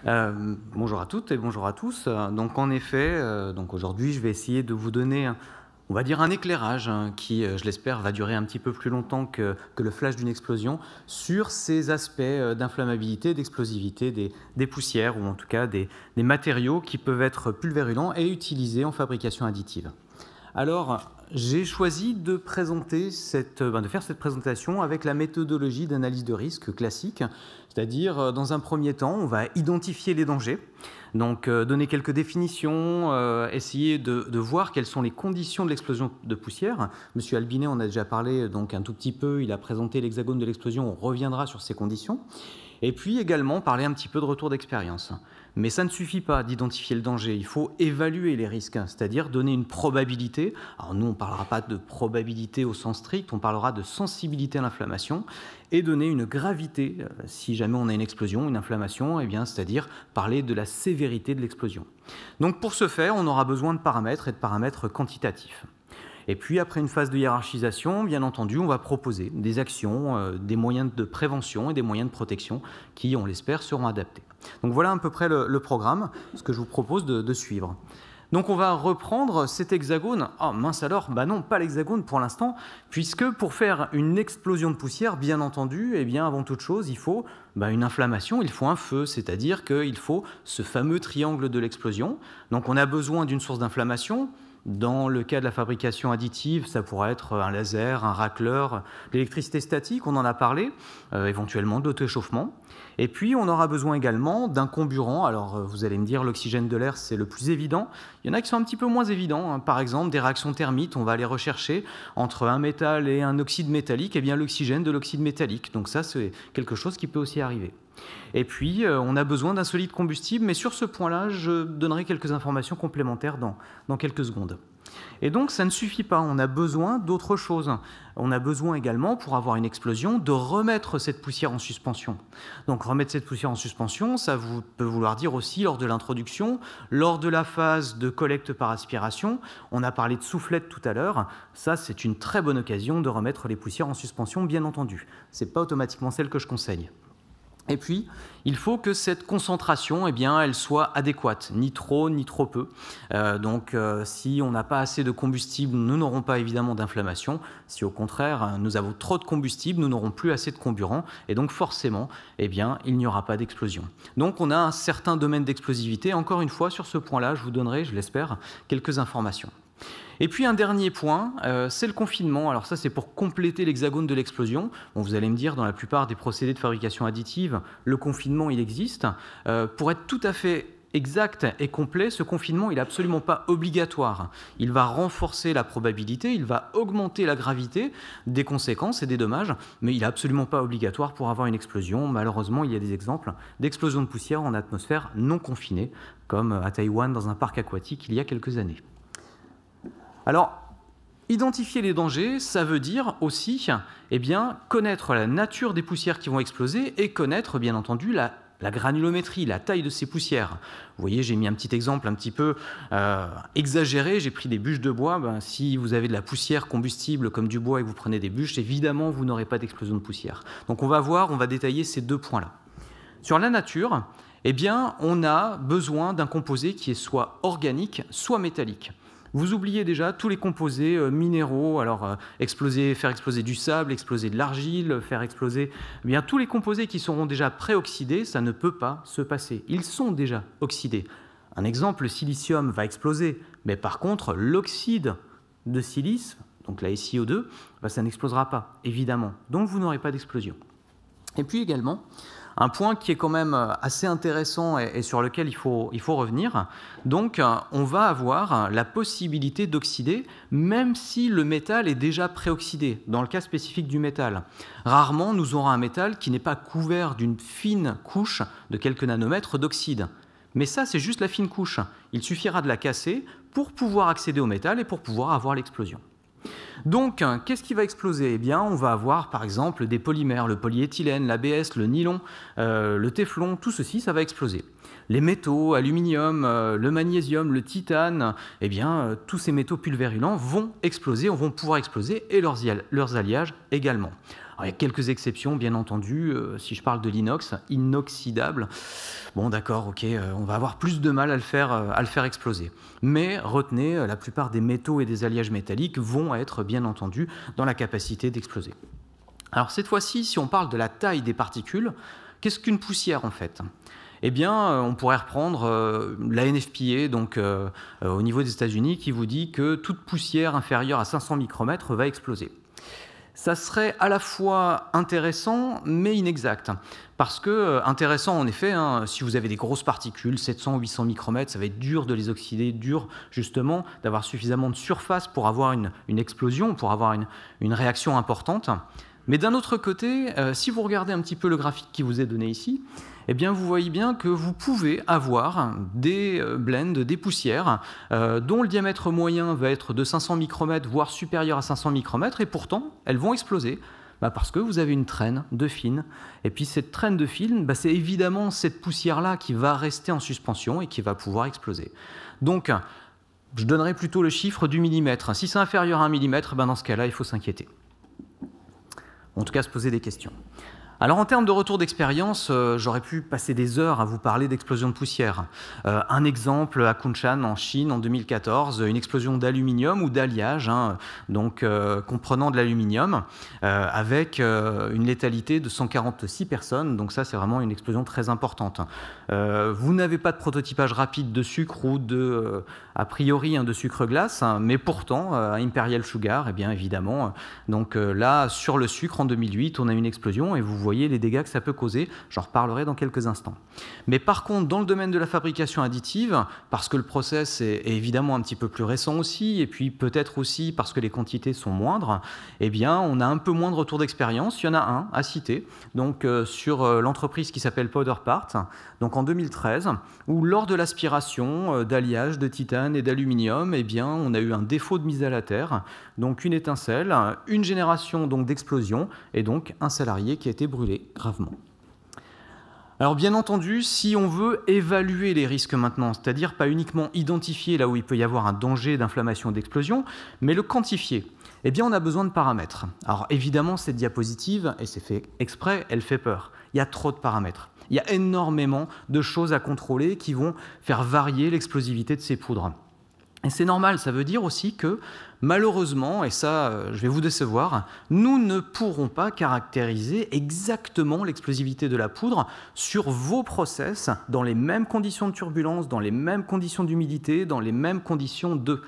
Bonjour à toutes et bonjour à tous. Donc en effet, aujourd'hui, je vais essayer de vous donner, on va dire, un éclairage qui, je l'espère, va durer un petit peu plus longtemps que le flash d'une explosion sur ces aspects d'inflammabilité, d'explosivité des poussières ou en tout cas des matériaux qui peuvent être pulvérulents et utilisés en fabrication additive. Alors, j'ai choisi de faire cette présentation avec la méthodologie d'analyse de risque classique, c'est-à-dire, dans un premier temps, on va identifier les dangers, donc donner quelques définitions, essayer de voir quelles sont les conditions de l'explosion de poussière. Monsieur Albinet en a déjà parlé donc un tout petit peu, il a présenté l'hexagone de l'explosion, on reviendra sur ces conditions. Et puis également parler un petit peu de retour d'expérience. Mais ça ne suffit pas d'identifier le danger, il faut évaluer les risques, c'est-à-dire donner une probabilité. Alors nous, on ne parlera pas de probabilité au sens strict, on parlera de sensibilité à l'inflammation et donner une gravité, si jamais on a une explosion, une inflammation, c'est-à-dire parler de la sévérité de l'explosion. Donc pour ce faire, on aura besoin de paramètres et de paramètres quantitatifs. Et puis, après une phase de hiérarchisation, bien entendu, on va proposer des actions, des moyens de prévention et des moyens de protection qui, on l'espère, seront adaptés. Donc voilà à peu près le programme, ce que je vous propose de suivre. Donc on va reprendre cet hexagone. Ah mince alors, non, pas l'hexagone pour l'instant, puisque pour faire une explosion de poussière, bien entendu, avant toute chose, il faut une inflammation, il faut un feu, c'est-à-dire qu'il faut ce fameux triangle de l'explosion. Donc on a besoin d'une source d'inflammation. Dans le cas de la fabrication additive, ça pourrait être un laser, un racleur, l'électricité statique, on en a parlé, éventuellement de l'auto-échauffement. Et puis, on aura besoin également d'un comburant. Alors, vous allez me dire, l'oxygène de l'air, c'est le plus évident. Il y en a qui sont un petit peu moins évidents. Par exemple, des réactions thermiques, on va aller rechercher entre un métal et un oxyde métallique, l'oxygène de l'oxyde métallique. Donc ça, c'est quelque chose qui peut aussi arriver. Et puis, on a besoin d'un solide combustible, mais sur ce point-là, je donnerai quelques informations complémentaires dans quelques secondes. Et donc, ça ne suffit pas, on a besoin d'autre chose. On a besoin également, pour avoir une explosion, de remettre cette poussière en suspension. Donc, remettre cette poussière en suspension, ça peut vouloir dire aussi, lors de l'introduction, lors de la phase de collecte par aspiration, on a parlé de soufflette tout à l'heure, ça, c'est une très bonne occasion de remettre les poussières en suspension, bien entendu. Ce n'est pas automatiquement celle que je conseille. Et puis, il faut que cette concentration, elle soit adéquate, ni trop peu. Si on n'a pas assez de combustible, nous n'aurons pas évidemment d'inflammation. Si au contraire, nous avons trop de combustible, nous n'aurons plus assez de comburant. Et donc forcément, il n'y aura pas d'explosion. Donc on a un certain domaine d'explosivité. Encore une fois, sur ce point-là, je vous donnerai, je l'espère, quelques informations. Et puis un dernier point, c'est le confinement. Alors ça, c'est pour compléter l'hexagone de l'explosion. Bon, vous allez me dire, dans la plupart des procédés de fabrication additive, le confinement, il existe. Pour être tout à fait exact et complet, ce confinement, il n'est absolument pas obligatoire. Il va renforcer la probabilité, il va augmenter la gravité des conséquences et des dommages, mais il n'est absolument pas obligatoire pour avoir une explosion. Malheureusement, il y a des exemples d'explosions de poussière en atmosphère non confinée, comme à Taïwan, dans un parc aquatique, il y a quelques années. Alors, identifier les dangers, ça veut dire aussi connaître la nature des poussières qui vont exploser et connaître, bien entendu, la granulométrie, la taille de ces poussières. Vous voyez, j'ai mis un petit exemple un petit peu exagéré, j'ai pris des bûches de bois. Si vous avez de la poussière combustible comme du bois et que vous prenez des bûches, évidemment, vous n'aurez pas d'explosion de poussière. Donc on va détailler ces deux points-là. Sur la nature, on a besoin d'un composé qui est soit organique, soit métallique. Vous oubliez déjà tous les composés minéraux, alors faire exploser du sable, exploser de l'argile, faire exploser tous les composés qui seront déjà préoxydés, ça ne peut pas se passer. Ils sont déjà oxydés. Un exemple, le silicium va exploser, mais par contre, l'oxyde de silice, donc la SiO2, ça n'explosera pas, évidemment. Donc vous n'aurez pas d'explosion. Et puis également, un point qui est quand même assez intéressant et sur lequel il faut revenir. Donc, on va avoir la possibilité d'oxyder, même si le métal est déjà préoxydé, dans le cas spécifique du métal. Rarement, nous aurons un métal qui n'est pas couvert d'une fine couche de quelques nanomètres d'oxyde. Mais ça, c'est juste la fine couche. Il suffira de la casser pour pouvoir accéder au métal et pour pouvoir avoir l'explosion. Donc, qu'est-ce qui va exploser ? On va avoir par exemple des polymères, le polyéthylène, l'ABS, le nylon, le téflon, tout ceci, ça va exploser. Les métaux, aluminium, le magnésium, le titane, tous ces métaux pulvérulents vont exploser, vont pouvoir exploser et leurs alliages également. Alors, il y a quelques exceptions, bien entendu. Si je parle de l'inox, inoxydable, bon d'accord, ok, on va avoir plus de mal à le faire exploser. Mais retenez, la plupart des métaux et des alliages métalliques vont être, bien entendu, dans la capacité d'exploser. Alors cette fois-ci, si on parle de la taille des particules, qu'est-ce qu'une poussière en fait ? Eh bien, on pourrait reprendre la NFPA, donc au niveau des États-Unis, qui vous dit que toute poussière inférieure à 500 micromètres va exploser. Ça serait à la fois intéressant, mais inexact. Parce que, intéressant en effet, si vous avez des grosses particules, 700 ou 800 micromètres, ça va être dur de les oxyder, dur justement d'avoir suffisamment de surface pour avoir une explosion, pour avoir une réaction importante. Mais d'un autre côté, si vous regardez un petit peu le graphique qui vous est donné ici, eh bien vous voyez bien que vous pouvez avoir des blends, des poussières, dont le diamètre moyen va être de 500 micromètres, voire supérieur à 500 micromètres, et pourtant, elles vont exploser. Parce que vous avez une traîne de fines. Et puis cette traîne de fines, c'est évidemment cette poussière-là qui va rester en suspension et qui va pouvoir exploser. Donc, je donnerai plutôt le chiffre du millimètre. Si c'est inférieur à 1 millimètre, dans ce cas-là, il faut s'inquiéter. En tout cas, se poser des questions. Alors en termes de retour d'expérience, j'aurais pu passer des heures à vous parler d'explosion de poussière. Un exemple à Kunshan en Chine en 2014, une explosion d'aluminium ou d'alliage, donc comprenant de l'aluminium, avec une létalité de 146 personnes, donc ça c'est vraiment une explosion très importante. Vous n'avez pas de prototypage rapide de sucre ou a priori de sucre glace, mais pourtant Imperial Sugar, eh bien évidemment, donc là sur le sucre en 2008 on a une explosion et vous voyez les dégâts que ça peut causer, j'en reparlerai dans quelques instants. Mais par contre, dans le domaine de la fabrication additive, parce que le process est évidemment un petit peu plus récent aussi, et puis peut-être aussi parce que les quantités sont moindres, eh bien on a un peu moins de retour d'expérience. Il y en a un à citer, donc sur l'entreprise qui s'appelle PowderPart, donc en 2013, où lors de l'aspiration d'alliage de titane et d'aluminium, eh bien on a eu un défaut de mise à la terre, donc une étincelle, une génération donc d'explosion, et donc un salarié qui a été brûlé gravement. Alors bien entendu, si on veut évaluer les risques maintenant, c'est-à-dire pas uniquement identifier là où il peut y avoir un danger d'inflammation ou d'explosion, mais le quantifier, eh bien on a besoin de paramètres. Alors évidemment, cette diapositive, et c'est fait exprès, elle fait peur. Il y a trop de paramètres. Il y a énormément de choses à contrôler qui vont faire varier l'explosivité de ces poudres. Et c'est normal, ça veut dire aussi que, malheureusement, et ça je vais vous décevoir, nous ne pourrons pas caractériser exactement l'explosivité de la poudre sur vos process dans les mêmes conditions de turbulence, dans les mêmes conditions d'humidité, dans les mêmes conditions de...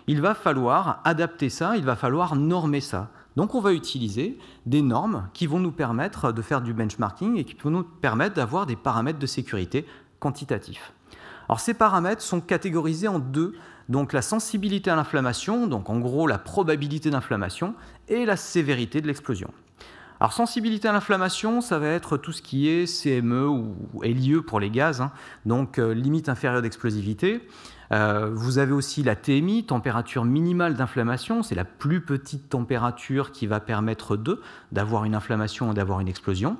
Il va falloir adapter ça, il va falloir normer ça. Donc on va utiliser des normes qui vont nous permettre de faire du benchmarking et qui vont nous permettre d'avoir des paramètres de sécurité quantitatifs. Alors ces paramètres sont catégorisés en deux. Donc la sensibilité à l'inflammation, donc en gros la probabilité d'inflammation, et la sévérité de l'explosion. Alors sensibilité à l'inflammation, ça va être tout ce qui est CME ou LIE pour les gaz, donc limite inférieure d'explosivité. Vous avez aussi la TMI, température minimale d'inflammation, c'est la plus petite température qui va permettre d'avoir une inflammation ou d'avoir une explosion.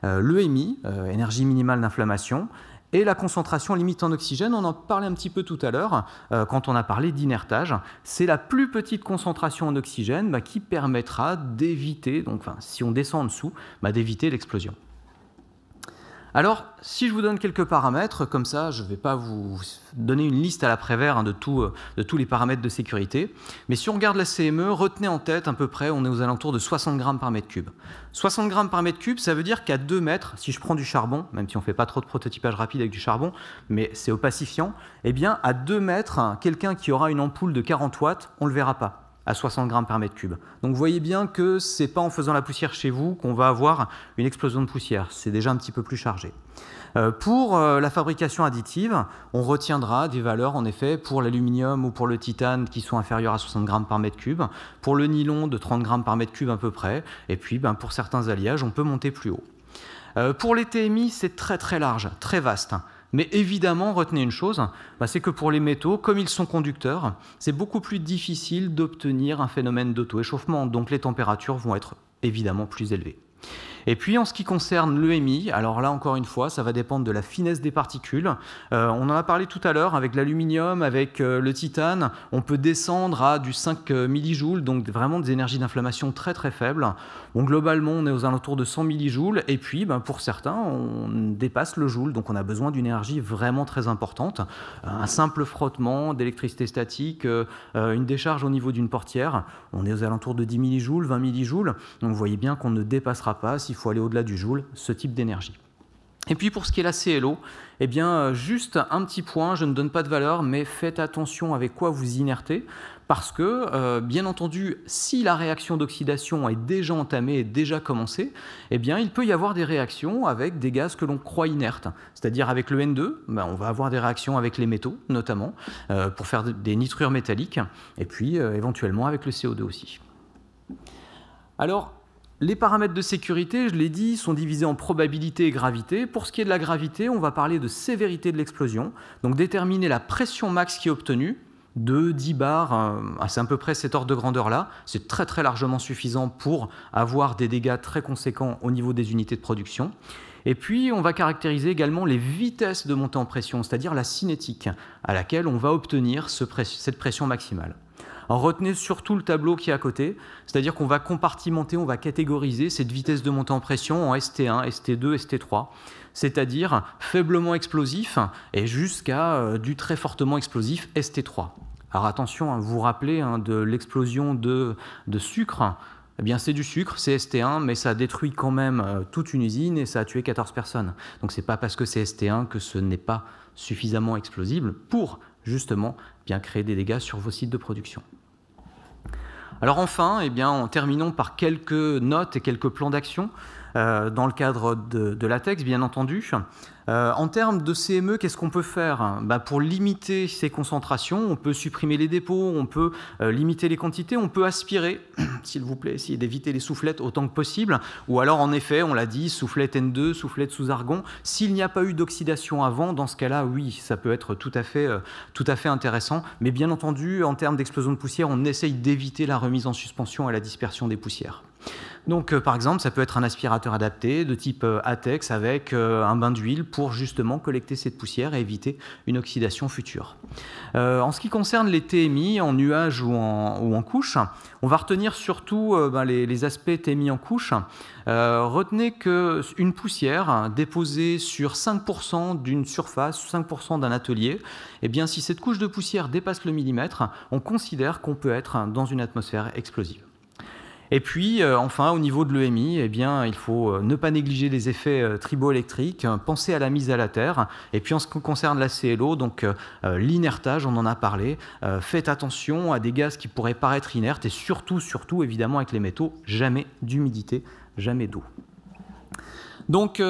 L'EMI, énergie minimale d'inflammation. Et la concentration limite en oxygène, on en parlait un petit peu tout à l'heure quand on a parlé d'inertage. C'est la plus petite concentration en oxygène qui permettra d'éviter, donc si on descend en dessous, d'éviter l'explosion. Alors, si je vous donne quelques paramètres, comme ça, je ne vais pas vous donner une liste à l'après-vert de tous les paramètres de sécurité, mais si on regarde la CME, retenez en tête à peu près, on est aux alentours de 60 grammes par mètre cube. 60 grammes par mètre cube, ça veut dire qu'à 2 mètres, si je prends du charbon, même si on ne fait pas trop de prototypage rapide avec du charbon, mais c'est opacifiant, eh bien à 2 mètres, quelqu'un qui aura une ampoule de 40 watts, on ne le verra pas à 60 grammes par mètre cube. Donc vous voyez bien que ce n'est pas en faisant la poussière chez vous qu'on va avoir une explosion de poussière, c'est déjà un petit peu plus chargé. Pour la fabrication additive, on retiendra des valeurs en effet pour l'aluminium ou pour le titane qui sont inférieures à 60 grammes par mètre cube, pour le nylon de 30 grammes par mètre cube à peu près, et puis pour certains alliages on peut monter plus haut. Pour les TMI, c'est très très large, très vaste. Mais évidemment, retenez une chose, c'est que pour les métaux, comme ils sont conducteurs, c'est beaucoup plus difficile d'obtenir un phénomène d'auto-échauffement, donc les températures vont être évidemment plus élevées. Et puis en ce qui concerne l'EMI, alors là encore une fois, ça va dépendre de la finesse des particules. On en a parlé tout à l'heure avec l'aluminium, avec le titane, on peut descendre à du 5 millijoules, donc vraiment des énergies d'inflammation très très faibles. Bon, globalement, on est aux alentours de 100 millijoules, et puis pour certains, on dépasse le joule, donc on a besoin d'une énergie vraiment très importante. Un simple frottement d'électricité statique, une décharge au niveau d'une portière, on est aux alentours de 10 millijoules, 20 millijoules, donc vous voyez bien qu'on ne dépassera pas, s'il faut aller au-delà du joule, ce type d'énergie. Et puis pour ce qui est la CLO, eh bien, juste un petit point, je ne donne pas de valeur, mais faites attention avec quoi vous inertez, parce que, bien entendu, si la réaction d'oxydation est déjà entamée et déjà commencée, eh bien, il peut y avoir des réactions avec des gaz que l'on croit inertes. C'est-à-dire avec le N2, on va avoir des réactions avec les métaux, notamment, pour faire des nitrures métalliques, et puis éventuellement avec le CO2 aussi. Alors, les paramètres de sécurité, je l'ai dit, sont divisés en probabilité et gravité. Pour ce qui est de la gravité, on va parler de sévérité de l'explosion, donc déterminer la pression max qui est obtenue, de 10 bars, c'est à peu près cet ordre de grandeur-là. C'est très très largement suffisant pour avoir des dégâts très conséquents au niveau des unités de production. Et puis, on va caractériser également les vitesses de montée en pression, c'est-à-dire la cinétique, à laquelle on va obtenir cette pression maximale. Alors, retenez surtout le tableau qui est à côté, c'est-à-dire qu'on va compartimenter, on va catégoriser cette vitesse de montée en pression en ST1, ST2, ST3, c'est-à-dire faiblement explosif et jusqu'à du très fortement explosif ST3. Alors attention, vous vous rappelez de l'explosion de sucre, eh bien c'est du sucre, c'est ST1, mais ça détruit quand même toute une usine et ça a tué 14 personnes. Donc c'est pas parce que c'est ST1 que ce n'est pas suffisamment explosible pour justement bien créer des dégâts sur vos sites de production. Alors enfin, eh bien, en terminant par quelques notes et quelques plans d'action dans le cadre de LaTeX, bien entendu. En termes de CME, qu'est-ce qu'on peut faire? Pour limiter ces concentrations, on peut supprimer les dépôts, on peut limiter les quantités, on peut aspirer, s'il vous plaît, essayer d'éviter les soufflettes autant que possible, ou alors en effet, on l'a dit, soufflette N2, soufflette sous argon. S'il n'y a pas eu d'oxydation avant, dans ce cas-là, oui, ça peut être tout à fait intéressant, mais bien entendu, en termes d'explosion de poussière, on essaye d'éviter la remise en suspension et la dispersion des poussières. Donc, par exemple, ça peut être un aspirateur adapté de type ATEX avec un bain d'huile pour justement collecter cette poussière et éviter une oxydation future. En ce qui concerne les TMI en nuage ou en couche, on va retenir surtout les aspects TMI en couche. Retenez qu'une poussière déposée sur 5% d'une surface, 5% d'un atelier, eh bien, si cette couche de poussière dépasse le millimètre, on considère qu'on peut être dans une atmosphère explosive. Et puis, enfin, au niveau de l'EMI, eh bien, il faut ne pas négliger les effets triboélectriques, penser à la mise à la terre. Et puis, en ce qui concerne la CLO, donc l'inertage, on en a parlé. Faites attention à des gaz qui pourraient paraître inertes et surtout, évidemment, avec les métaux, jamais d'humidité, jamais d'eau. Donc,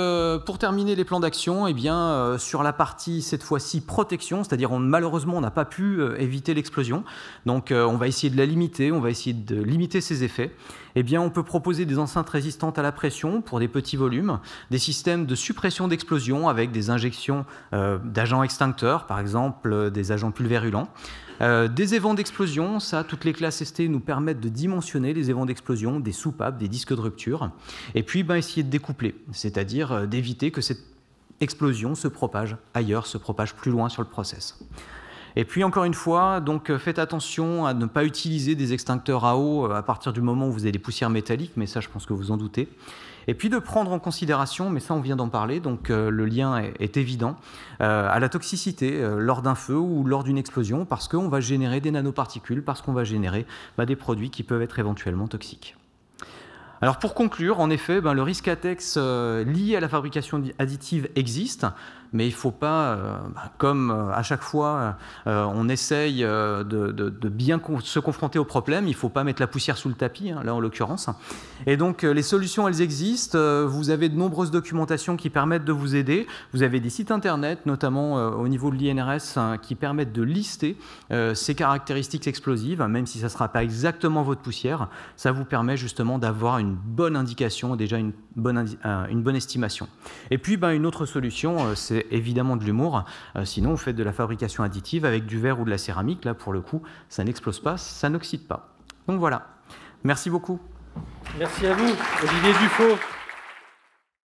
pour terminer les plans d'action, eh bien, sur la partie, cette fois-ci, protection, c'est-à-dire malheureusement, on n'a pas pu éviter l'explosion. Donc, on va essayer de la limiter, on va essayer de limiter ses effets. Eh bien, on peut proposer des enceintes résistantes à la pression pour des petits volumes, des systèmes de suppression d'explosion avec des injections d'agents extincteurs, par exemple des agents pulvérulents. Des évents d'explosion, ça, toutes les classes ST nous permettent de dimensionner les évents d'explosion, des soupapes, des disques de rupture, et puis essayer de découpler, c'est-à-dire d'éviter que cette explosion se propage ailleurs, se propage plus loin sur le process. Et puis encore une fois, donc faites attention à ne pas utiliser des extincteurs à eau à partir du moment où vous avez des poussières métalliques, mais ça je pense que vous en doutez. Et puis de prendre en considération, mais ça on vient d'en parler, donc le lien est évident, à la toxicité lors d'un feu ou lors d'une explosion, parce qu'on va générer des nanoparticules, parce qu'on va générer des produits qui peuvent être éventuellement toxiques. Alors pour conclure, en effet, le risque ATEX lié à la fabrication additive existe, mais il ne faut pas, comme à chaque fois, on essaye de bien se confronter au problème, il ne faut pas mettre la poussière sous le tapis, là en l'occurrence. Et donc les solutions, elles existent, vous avez de nombreuses documentations qui permettent de vous aider, vous avez des sites internet, notamment au niveau de l'INRS, qui permettent de lister ces caractéristiques explosives, même si ça ne sera pas exactement votre poussière, ça vous permet justement d'avoir une bonne indication, déjà une bonne estimation. Et puis une autre solution, c'est évidemment de l'humour, sinon vous faites de la fabrication additive avec du verre ou de la céramique, là pour le coup ça n'explose pas, ça n'oxyde pas. Donc voilà, merci beaucoup. Merci à vous, Olivier Dufaux.